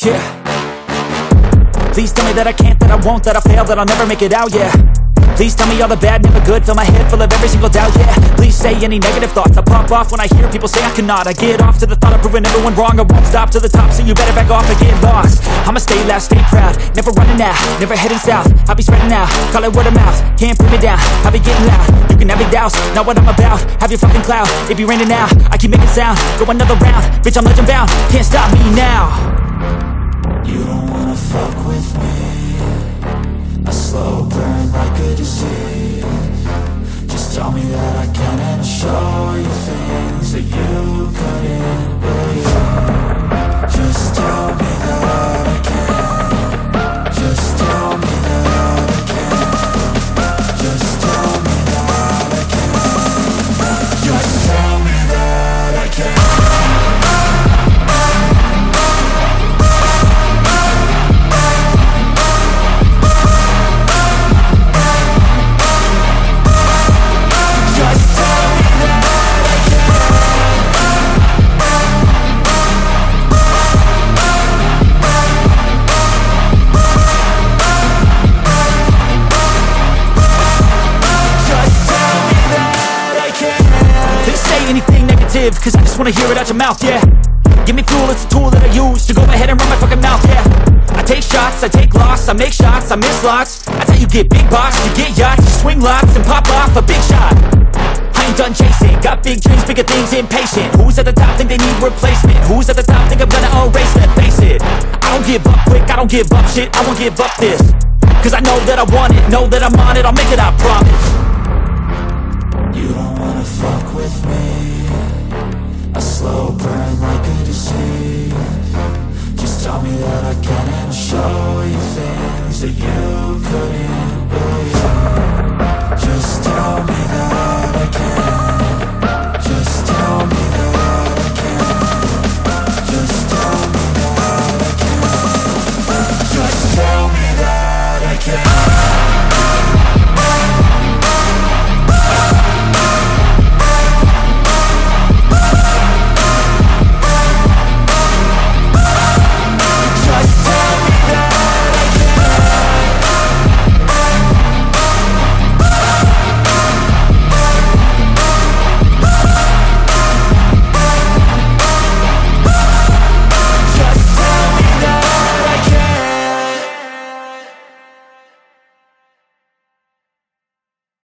yeah. Please tell me that I can't, that I won't, that I'll fail, that I'll never make it out, yeah. Please tell me all the bad, never good. Fill my head full of every single doubt, yeah. Please say any negative thoughts. I pop off when I hear people say I cannot. I get off to the thought of proving everyone wrong. I won't stop to the top, so you better back off and get lost. I'ma stay loud, stay proud, never running out, never heading south. I'll be spreading out, call it word of mouth. Can't put me down, I'll be getting loud. You can have your doubts, not what I'm about. Have your fucking clout, it be raining now. I keep making sound, go another round. Bitch, I'm legend bound, can't stop me now. You don't wanna fuck with me. A slow burn like a disease. Just tell me that I can and I'll show you things that you couldn't believe. Just tell me that I can. Just tell me that I can. Just tell me that I can. Just tell me that I can. Anything negative, cause I just wanna hear it out your mouth, yeah. Give me fuel, it's a tool that I use to go ahead and run my fucking mouth, yeah. I take shots, I take loss, I make shots, I miss lots. That's how you get big box, you get yachts, you swing lots and pop off a big shot. I ain't done chasing, got big dreams, bigger things, impatient. Who's at the top think they need replacement? Who's at the top think I'm gonna erase them? Face it, I don't give up quick, I don't give up shit, I won't give up this. Cause I know that I want it, know that I'm on it, I'll make it, I promise. You don't wanna fuck with me. A slow burn like a disease. Just tell me that I can and I'll show you things that you